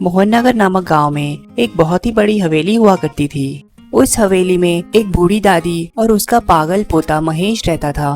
मोहननगर नामक गांव में एक बहुत ही बड़ी हवेली हुआ करती थी। उस हवेली में एक बूढ़ी दादी और उसका पागल पोता महेश रहता था।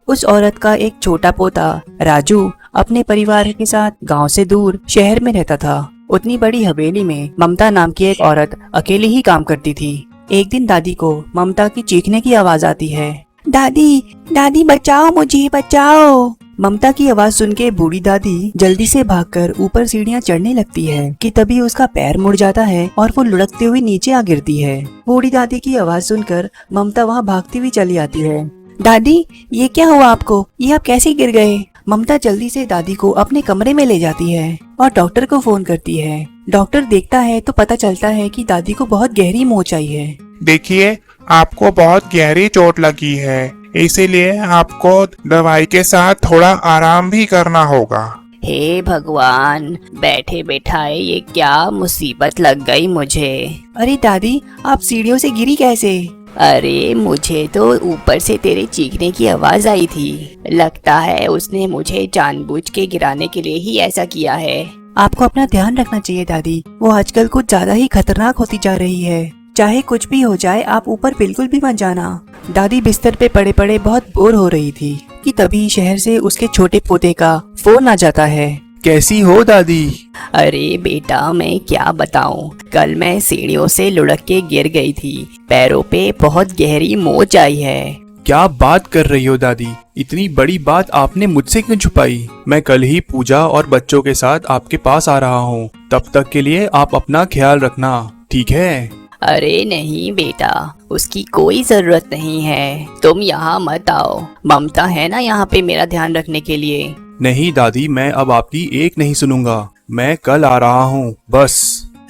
उस औरत का एक छोटा पोता राजू अपने परिवार के साथ गांव से दूर शहर में रहता था। उतनी बड़ी हवेली में ममता नाम की एक औरत अकेली ही काम करती थी। एक दिन दादी को ममता की चीखने की आवाज आती है। दादी, दादी बचाओ, मुझे बचाओ। ममता की आवाज सुन के बूढ़ी दादी जल्दी से भागकर ऊपर सीढ़ियां चढ़ने लगती है कि तभी उसका पैर मुड़ जाता है और वो लुढ़कते हुए नीचे आ गिरती है। बूढ़ी दादी की आवाज सुनकर ममता वहां भागती हुई चली आती है। दादी, ये क्या हुआ आपको? ये आप कैसे गिर गए? ममता जल्दी से दादी को अपने कमरे में ले जाती है और डॉक्टर को फोन करती है। डॉक्टर देखता है तो पता चलता है कि दादी को बहुत गहरी मोच आई है। देखिए, आपको बहुत गहरी चोट लगी है, इसीलिए आपको दवाई के साथ थोड़ा आराम भी करना होगा। हे भगवान, बैठे बैठाए ये क्या मुसीबत लग गई मुझे। अरे दादी, आप सीढ़ियों से गिरी कैसे? अरे मुझे तो ऊपर से तेरे चीखने की आवाज आई थी। लगता है उसने मुझे जानबूझ के गिराने के लिए ही ऐसा किया है। आपको अपना ध्यान रखना चाहिए दादी, वो आजकल कुछ ज्यादा ही खतरनाक होती जा रही है। चाहे कुछ भी हो जाए, आप ऊपर बिल्कुल भी मत जाना। दादी बिस्तर पे पड़े पड़े बहुत बोर हो रही थी कि तभी शहर से उसके छोटे पोते का फोन आ जाता है। कैसी हो दादी? अरे बेटा, मैं क्या बताऊं, कल मैं सीढ़ियों से लुढ़क के गिर गई थी। पैरों पे बहुत गहरी मोच आई है। क्या बात कर रही हो दादी? इतनी बड़ी बात आपने मुझसे क्यों छुपाई? मैं कल ही पूजा और बच्चों के साथ आपके पास आ रहा हूँ। तब तक के लिए आप अपना ख्याल रखना, ठीक है? अरे नहीं बेटा, उसकी कोई जरूरत नहीं है। तुम यहाँ मत आओ, ममता है ना यहाँ पे मेरा ध्यान रखने के लिए। नहीं दादी, मैं अब आपकी एक नहीं सुनूंगा। मैं कल आ रहा हूँ, बस।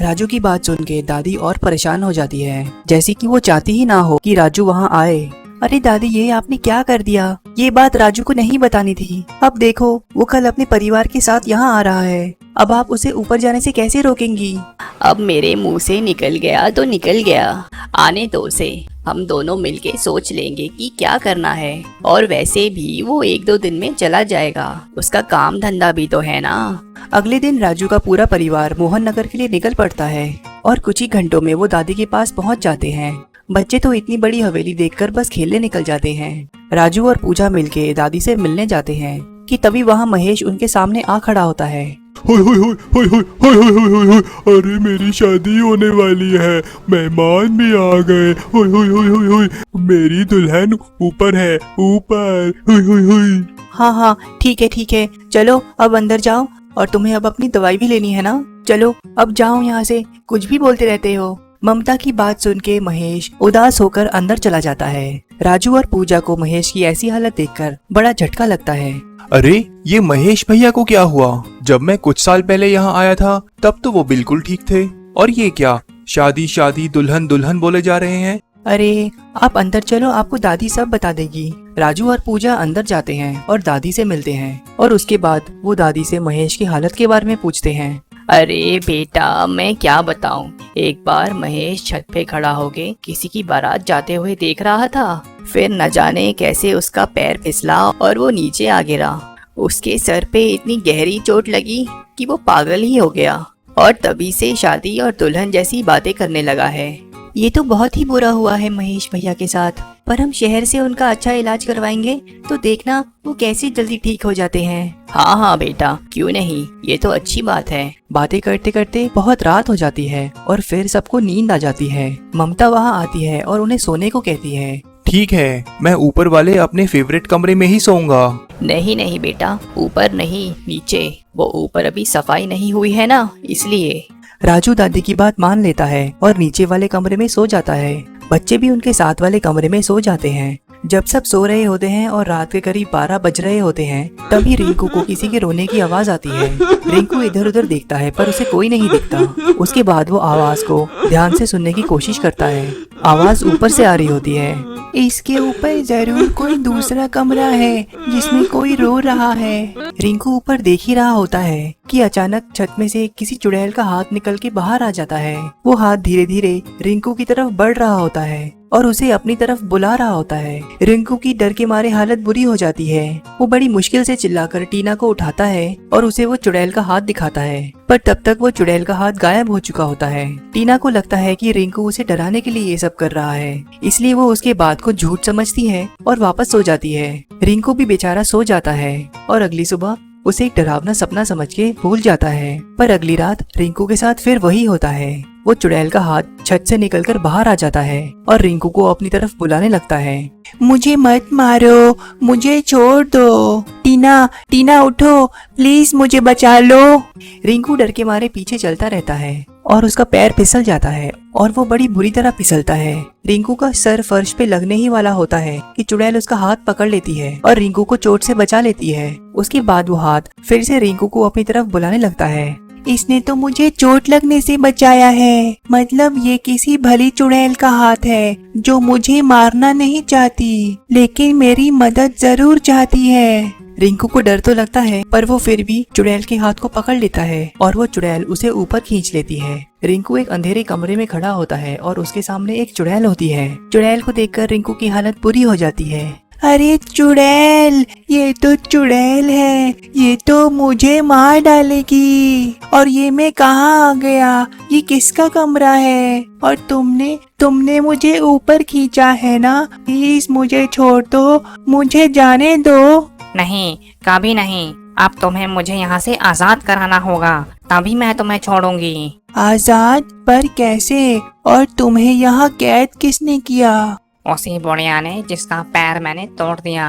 राजू की बात सुन के दादी और परेशान हो जाती है, जैसे कि वो चाहती ही ना हो कि राजू वहाँ आए। अरे दादी, ये आपने क्या कर दिया? ये बात राजू को नहीं बतानी थी। अब देखो, वो कल अपने परिवार के साथ यहाँ आ रहा है। अब आप उसे ऊपर जाने से कैसे रोकेंगी? अब मेरे मुंह से निकल गया तो निकल गया, आने दो उसे। हम दोनों मिलके सोच लेंगे कि क्या करना है। और वैसे भी वो 1-2 दिन में चला जाएगा, उसका काम धंधा भी तो है ना। अगले दिन राजू का पूरा परिवार मोहननगर के लिए निकल पड़ता है और कुछ ही घंटों में वो दादी के पास पहुंच जाते हैं। बच्चे तो इतनी बड़ी हवेली देखकर बस खेलने निकल जाते हैं। राजू और पूजा मिलके दादी से मिलने जाते हैं कि तभी वहाँ महेश उनके सामने आ खड़ा होता है। होय होय होय होय होय होय होय होय होय, अरे मेरी शादी होने वाली है, मेहमान भी आ गए। होय होय होय होय होय, मेरी दुल्हन ऊपर है, ऊपर। होय होय होय। हाँ हाँ, ठीक है, चलो अब अंदर जाओ। और तुम्हें अब अपनी दवाई भी लेनी है ना? चलो अब जाओ यहाँ से, कुछ भी बोलते रहते हो। ममता की बात सुन के महेश उदास होकर अंदर चला जाता है। राजू और पूजा को महेश की ऐसी हालत देखकर बड़ा झटका लगता है। अरे, ये महेश भैया को क्या हुआ? जब मैं कुछ साल पहले यहाँ आया था तब तो वो बिल्कुल ठीक थे, और ये क्या शादी शादी दुल्हन दुल्हन बोले जा रहे हैं? अरे आप अंदर चलो, आपको दादी सब बता देगी। राजू और पूजा अंदर जाते हैं और दादी से मिलते हैं और उसके बाद वो दादी से महेश की हालत के बारे में पूछते हैं। अरे बेटा, मैं क्या बताऊं, एक बार महेश छत पे खड़ा होके किसी की बारात जाते हुए देख रहा था। फिर न जाने कैसे उसका पैर फिसला और वो नीचे आ गिरा। उसके सर पे इतनी गहरी चोट लगी कि वो पागल ही हो गया और तभी से शादी और दुल्हन जैसी बातें करने लगा है। ये तो बहुत ही बुरा हुआ है महेश भैया के साथ, पर हम शहर से उनका अच्छा इलाज करवाएंगे तो देखना वो कैसे जल्दी ठीक हो जाते हैं। हाँ हाँ बेटा, क्यों नहीं, ये तो अच्छी बात है। बातें करते करते बहुत रात हो जाती है और फिर सबको नींद आ जाती है। ममता वहाँ आती है और उन्हें सोने को कहती है। ठीक है, मैं ऊपर वाले अपने फेवरेट कमरे में ही सोऊंगा। नहीं नहीं बेटा, ऊपर नहीं, नीचे। वो ऊपर अभी सफाई नहीं हुई है ना, इसलिए। राजू दादी की बात मान लेता है और नीचे वाले कमरे में सो जाता है। बच्चे भी उनके साथ वाले कमरे में सो जाते हैं। जब सब सो रहे होते हैं और रात के करीब 12 बज रहे होते हैं, तभी रिंकू को किसी के रोने की आवाज आती है। रिंकू इधर उधर देखता है पर उसे कोई नहीं दिखता। उसके बाद वो आवाज को ध्यान से सुनने की कोशिश करता है। आवाज ऊपर से आ रही होती है। इसके ऊपर जरूर कोई दूसरा कमरा है जिसमें कोई रो रहा है। रिंकू ऊपर देख ही रहा होता है कि अचानक छत में से किसी चुड़ैल का हाथ निकल के बाहर आ जाता है। वो हाथ धीरे धीरे रिंकू की तरफ बढ़ रहा होता है और उसे अपनी तरफ बुला रहा होता है। रिंकू की डर के मारे हालत बुरी हो जाती है। वो बड़ी मुश्किल से चिल्लाकर टीना को उठाता है और उसे वो चुड़ैल का हाथ दिखाता है, पर तब तक वो चुड़ैल का हाथ गायब हो चुका होता है। टीना को लगता है कि रिंकू उसे डराने के लिए ये सब कर रहा है, इसलिए वो उसके बात को झूठ समझती है और वापस सो जाती है। रिंकू भी बेचारा सो जाता है और अगली सुबह उसे एक डरावना सपना समझ के भूल जाता है। पर अगली रात रिंकू के साथ फिर वही होता है। वो चुड़ैल का हाथ छत से निकलकर बाहर आ जाता है और रिंकू को अपनी तरफ बुलाने लगता है। मुझे मत मारो, मुझे छोड़ दो। टीना, टीना उठो, प्लीज मुझे बचा लो। रिंकू डर के मारे पीछे चलता रहता है और उसका पैर फिसल जाता है और वो बड़ी बुरी तरह फिसलता है। रिंकू का सर फर्श पे लगने ही वाला होता है कि चुड़ैल उसका हाथ पकड़ लेती है और रिंकू को चोट से बचा लेती है। उसके बाद वो हाथ फिर से रिंकू को अपनी तरफ बुलाने लगता है। इसने तो मुझे चोट लगने से बचाया है, मतलब ये किसी भली चुड़ैल का हाथ है जो मुझे मारना नहीं चाहती, लेकिन मेरी मदद जरूर चाहती है। रिंकू को डर तो लगता है, पर वो फिर भी चुड़ैल के हाथ को पकड़ लेता है और वो चुड़ैल उसे ऊपर खींच लेती है। रिंकू एक अंधेरे कमरे में खड़ा होता है और उसके सामने एक चुड़ैल होती है। चुड़ैल को देखकर रिंकू की हालत बुरी हो जाती है। अरे चुड़ैल, ये तो चुड़ैल है, ये तो मुझे मार डालेगी। और ये मैं कहाँ आ गया? ये किसका कमरा है? और तुमने मुझे ऊपर खींचा है ना? प्लीज मुझे छोड़ दो, मुझे जाने दो। नहीं, कभी नहीं। अब तुम्हें मुझे यहाँ से आजाद कराना होगा, तभी मैं तुम्हें छोड़ूंगी। आजाद? पर कैसे? और तुम्हें यहाँ कैद किसने किया? उसी बुढ़िया ने जिसका पैर मैंने तोड़ दिया।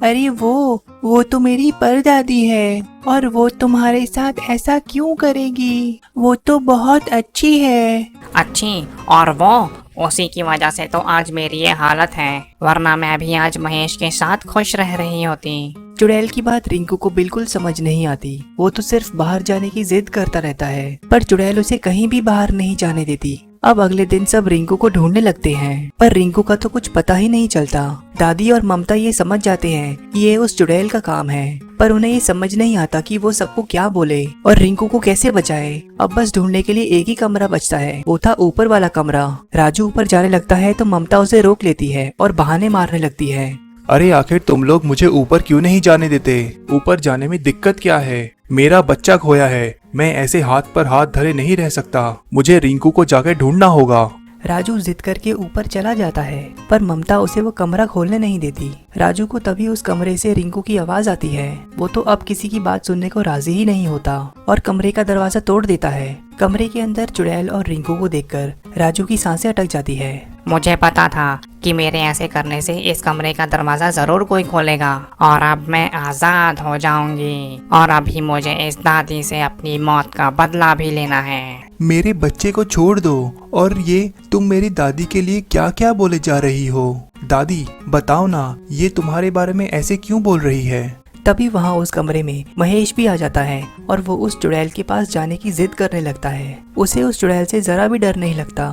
अरे वो तो मेरी परदादी है, और वो तुम्हारे साथ ऐसा क्यों करेगी? वो तो बहुत अच्छी है। अच्छी? और वो उसी की वजह से तो आज मेरी ये हालत है, वरना मैं भी आज महेश के साथ खुश रह रही होती। चुड़ैल की बात रिंकू को बिल्कुल समझ नहीं आती। वो तो सिर्फ बाहर जाने की जिद करता रहता है, पर चुड़ैल उसे कहीं भी बाहर नहीं जाने देती। अब अगले दिन सब रिंकू को ढूंढने लगते हैं, पर रिंकू का तो कुछ पता ही नहीं चलता। दादी और ममता ये समझ जाते हैं कि ये उस चुड़ैल का काम है, पर उन्हें ये समझ नहीं आता कि वो सबको क्या बोले और रिंकू को कैसे बचाए। अब बस ढूंढने के लिए एक ही कमरा बचता है, वो था ऊपर वाला कमरा। राजू ऊपर जाने लगता है तो ममता उसे रोक लेती है और बहाने मारने लगती है। अरे आखिर तुम लोग मुझे ऊपर क्यों नहीं जाने देते? ऊपर जाने में दिक्कत क्या है? मेरा बच्चा खोया है, मैं ऐसे हाथ पर हाथ धरे नहीं रह सकता। मुझे रिंकू को जाकर ढूंढना होगा। राजू जिद करके ऊपर चला जाता है, पर ममता उसे वो कमरा खोलने नहीं देती। राजू को तभी उस कमरे से रिंकू की आवाज आती है। वो तो अब किसी की बात सुनने को राजी ही नहीं होता और कमरे का दरवाजा तोड़ देता है। कमरे के अंदर चुड़ैल और रिंकू को देखकर राजू की सांसें अटक जाती है। मुझे पता था कि मेरे ऐसे करने से इस कमरे का दरवाजा जरूर कोई खोलेगा, और अब मैं आजाद हो जाऊंगी। और अभी मुझे इस दादी से अपनी मौत का बदला भी लेना है। मेरे बच्चे को छोड़ दो। और ये तुम मेरी दादी के लिए क्या क्या बोले जा रही हो? दादी बताओ ना, ये तुम्हारे बारे में ऐसे क्यों बोल रही है? तभी वहाँ उस कमरे में महेश भी आ जाता है और वो उस चुड़ैल के पास जाने की जिद करने लगता है। उसे उस चुड़ैल से जरा भी डर नहीं लगता।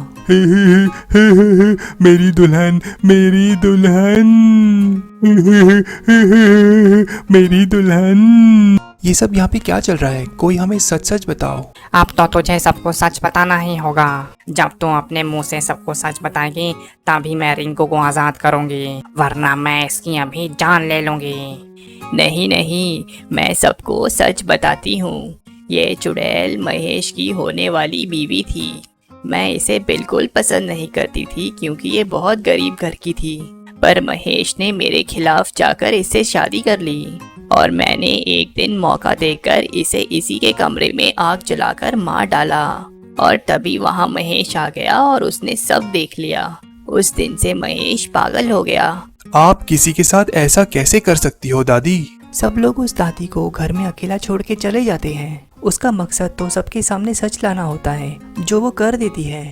मेरी दुल्हन, मेरी दुल्हन, मेरी दुल्हन। ये सब यहाँ पे क्या चल रहा है? कोई हमें सच सच बताओ। अब तो तुझे सबको सच बताना ही होगा। जब तू अपने मुंह से सबको सच बताएगी तभी मैं रिंकू को आजाद करूंगी, वरना मैं इसकी अभी जान ले लूंगी। नहीं नहीं, मैं सबको सच बताती हूँ। ये चुड़ैल महेश की होने वाली बीवी थी। मैं इसे बिल्कुल पसंद नहीं करती थी क्योंकि ये बहुत गरीब घर की थी, पर महेश ने मेरे खिलाफ जाकर इससे शादी कर ली और मैंने एक दिन मौका देखकर इसे इसी के कमरे में आग जलाकर मार डाला। और तभी वहाँ महेश आ गया और उसने सब देख लिया। उस दिन से महेश पागल हो गया। आप किसी के साथ ऐसा कैसे कर सकती हो दादी? सब लोग उस दादी को घर में अकेला छोड़ के चले जाते हैं। उसका मकसद तो सबके सामने सच लाना होता है, जो वो कर देती है।